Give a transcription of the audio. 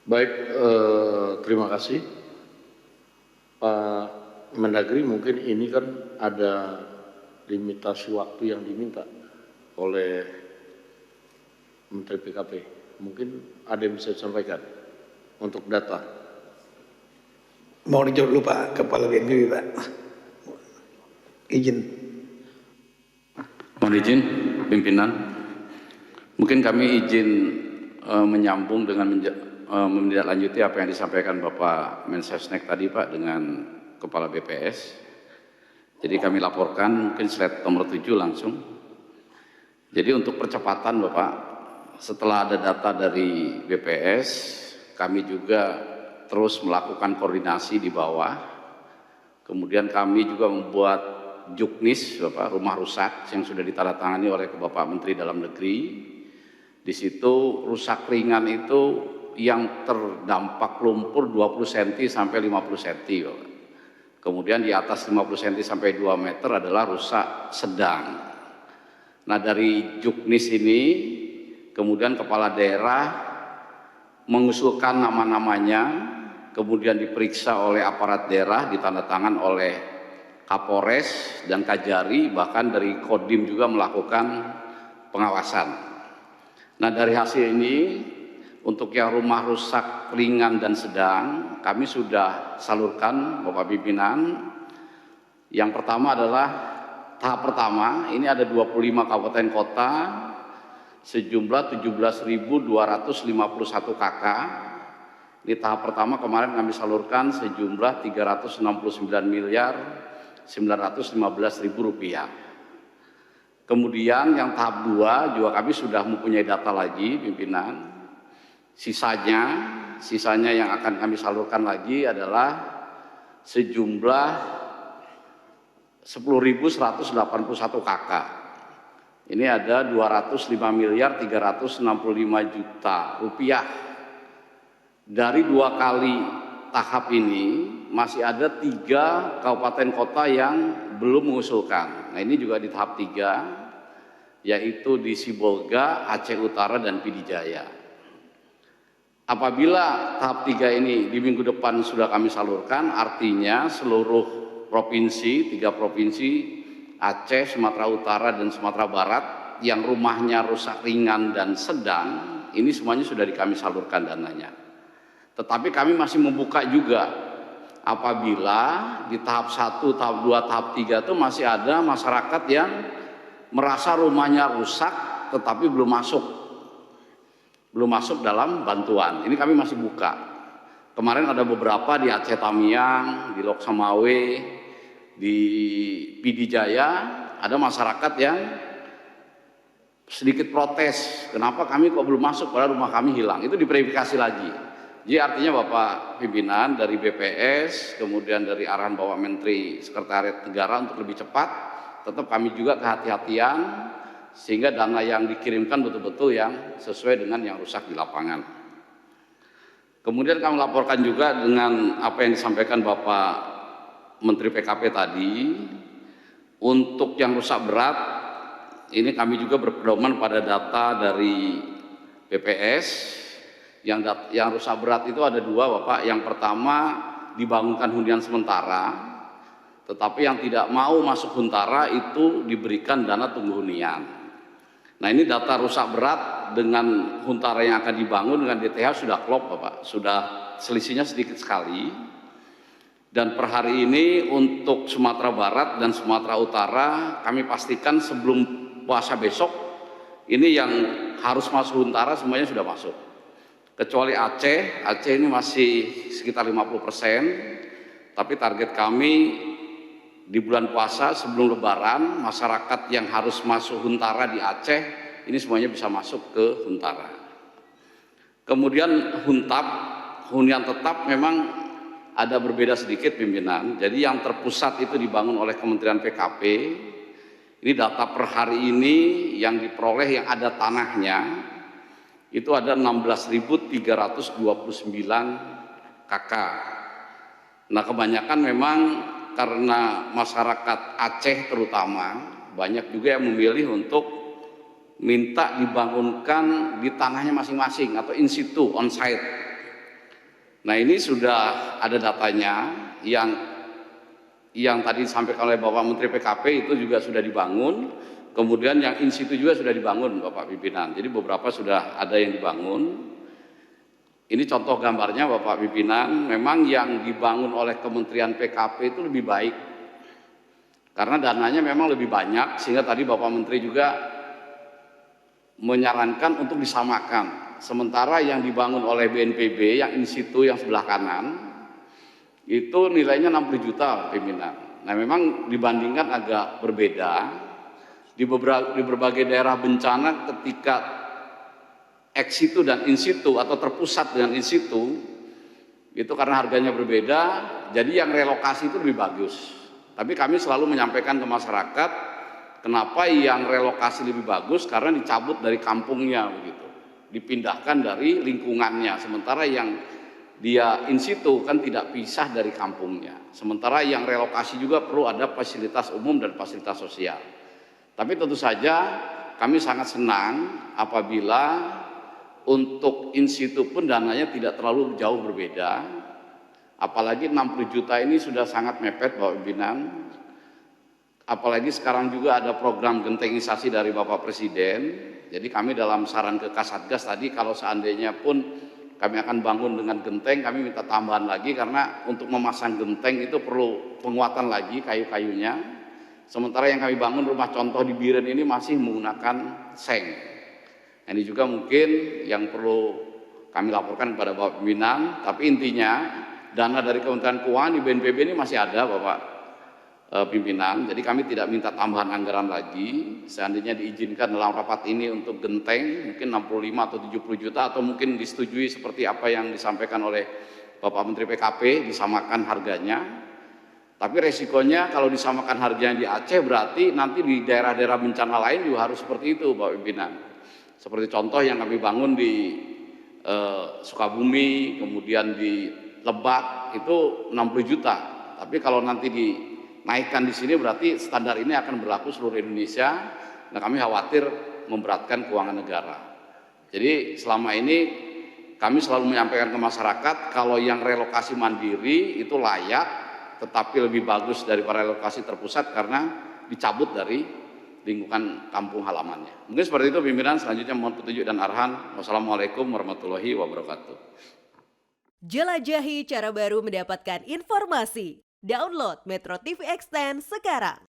Baik, terima kasih Pak Mendagri. Mungkin ini kan ada limitasi waktu yang diminta oleh Menteri PKP. Mungkin ada yang bisa disampaikan untuk data. Mau dijawab dulu Pak Kepala BNPB Pak. Izin. Mohon izin pimpinan. Mungkin kami izin menyambung dengan menindaklanjuti apa yang disampaikan Bapak Mensesnek tadi Pak dengan Kepala BPS. Jadi kami laporkan mungkin slide nomor 7 langsung. Jadi untuk percepatan Bapak, setelah ada data dari BPS, kami juga terus melakukan koordinasi di bawah. Kemudian kami juga membuat juknis Bapak, rumah rusak yang sudah ditandatangani oleh Bapak Menteri Dalam Negeri. Di situ rusak ringan itu yang terdampak lumpur 20 cm sampai 50 cm. Kemudian di atas 50 cm sampai 2 meter adalah rusak sedang. Nah dari juknis ini kemudian kepala daerah mengusulkan nama-namanya, kemudian diperiksa oleh aparat daerah, ditandatangan oleh Kapolres dan Kajari, bahkan dari Kodim juga melakukan pengawasan. Nah dari hasil ini untuk yang rumah rusak ringan dan sedang kami sudah salurkan Bapak Pimpinan. Yang pertama adalah tahap pertama, ini ada 25 kabupaten kota sejumlah 17.251 KK. Di tahap pertama kemarin kami salurkan sejumlah 369.915.000 rupiah. Kemudian yang tahap 2 juga kami sudah mempunyai data lagi pimpinan. Sisanya yang akan kami salurkan lagi adalah sejumlah 10.181 KK. Ini ada 205.365.000.000 rupiah. Dari 2 kali tahap ini masih ada 3 kabupaten kota yang belum mengusulkan. Nah ini juga di tahap 3, yaitu di Sibolga, Aceh Utara, dan Pidijaya. Apabila tahap 3 ini di minggu depan sudah kami salurkan, artinya seluruh provinsi, 3 provinsi, Aceh, Sumatera Utara, dan Sumatera Barat yang rumahnya rusak ringan dan sedang, ini semuanya sudah kami salurkan dananya. Tetapi kami masih membuka juga apabila di tahap 1, tahap 2, tahap 3 itu masih ada masyarakat yang merasa rumahnya rusak tetapi belum masuk dalam bantuan. Ini kami masih buka. Kemarin ada beberapa di Aceh Tamiang, di Lok Samawe, di Pidijaya, ada masyarakat yang sedikit protes, kenapa kami kok belum masuk padahal rumah kami hilang. Itu diverifikasi lagi. Jadi artinya Bapak Pimpinan dari BPS, kemudian dari arahan Bapak Menteri Sekretariat Negara untuk lebih cepat, tetap kami juga kehati-hatian sehingga dana yang dikirimkan betul-betul yang sesuai dengan yang rusak di lapangan. Kemudian kami laporkan juga dengan apa yang disampaikan Bapak Menteri PKP tadi, untuk yang rusak berat, ini kami juga berpedoman pada data dari BPS. Yang rusak berat itu ada 2 Bapak. Yang pertama dibangunkan hunian sementara, tetapi yang tidak mau masuk huntara itu diberikan dana tunggu hunian. Nah ini data rusak berat dengan huntara yang akan dibangun dengan DTH sudah klop Bapak, sudah selisihnya sedikit sekali. Dan per hari ini untuk Sumatera Barat dan Sumatera Utara kami pastikan sebelum puasa besok ini yang harus masuk huntara semuanya sudah masuk. Kecuali Aceh ini masih sekitar 50%, tapi target kami di bulan puasa sebelum Lebaran masyarakat yang harus masuk huntara di Aceh ini semuanya bisa masuk ke huntara. Kemudian hunian tetap memang ada berbeda sedikit pimpinan. Jadi yang terpusat itu dibangun oleh Kementerian PKP. Ini data per hari ini yang diperoleh yang ada tanahnya itu ada 16.329 KK. Nah kebanyakan memang karena masyarakat Aceh terutama banyak juga yang memilih untuk minta dibangunkan di tanahnya masing-masing atau in situ, on site. Nah ini sudah ada datanya yang tadi disampaikan oleh Bapak Menteri PKP itu juga sudah dibangun, kemudian yang in situ juga sudah dibangun Bapak Pimpinan. Jadi beberapa sudah ada yang dibangun. Ini contoh gambarnya Bapak Pimpinan, memang yang dibangun oleh Kementerian PKP itu lebih baik. Karena dananya memang lebih banyak, sehingga tadi Bapak Menteri juga menyarankan untuk disamakan. Sementara yang dibangun oleh BNPB, yang in situ yang sebelah kanan, itu nilainya 60 juta Pimpinan. Nah memang dibandingkan agak berbeda. Di berbagai daerah bencana ketika ex situ dan in situ atau terpusat dengan in situ itu karena harganya berbeda, jadi yang relokasi itu lebih bagus. Tapi kami selalu menyampaikan ke masyarakat kenapa yang relokasi lebih bagus, karena dicabut dari kampungnya begitu, dipindahkan dari lingkungannya, sementara yang dia in situ kan tidak pisah dari kampungnya. Sementara yang relokasi juga perlu ada fasilitas umum dan fasilitas sosial. Tapi tentu saja kami sangat senang apabila untuk in situ pun dananya tidak terlalu jauh berbeda, apalagi 60 juta ini sudah sangat mepet Bapak Pimpinan. Apalagi sekarang juga ada program gentengisasi dari Bapak Presiden. Jadi kami dalam saran ke Kasatgas tadi, kalau seandainya pun kami akan bangun dengan genteng, kami minta tambahan lagi karena untuk memasang genteng itu perlu penguatan lagi kayu-kayunya. Sementara yang kami bangun rumah contoh di Biren ini masih menggunakan seng. Ini juga mungkin yang perlu kami laporkan kepada Bapak Pimpinan, tapi intinya dana dari Kementerian Keuangan di BNPB ini masih ada Bapak Pimpinan, jadi kami tidak minta tambahan anggaran lagi. Seandainya diizinkan dalam rapat ini untuk genteng mungkin 65 atau 70 juta atau mungkin disetujui seperti apa yang disampaikan oleh Bapak Menteri PKP, disamakan harganya. Tapi resikonya kalau disamakan harganya di Aceh berarti nanti di daerah-daerah bencana lain juga harus seperti itu Bapak Pimpinan. Seperti contoh yang kami bangun di Sukabumi, kemudian di Lebak itu 60 juta. Tapi kalau nanti dinaikkan di sini berarti standar ini akan berlaku seluruh Indonesia. Nah kami khawatir memberatkan keuangan negara. Jadi selama ini kami selalu menyampaikan ke masyarakat kalau yang relokasi mandiri itu layak, tetapi lebih bagus daripada relokasi terpusat karena dicabut dari lingkungan kampung halamannya. Mungkin seperti itu Pimpinan, selanjutnya mohon petunjuk dan arahan. Wassalamualaikum warahmatullahi wabarakatuh. Jelajahi cara baru mendapatkan informasi. Download Metro TV Extend sekarang.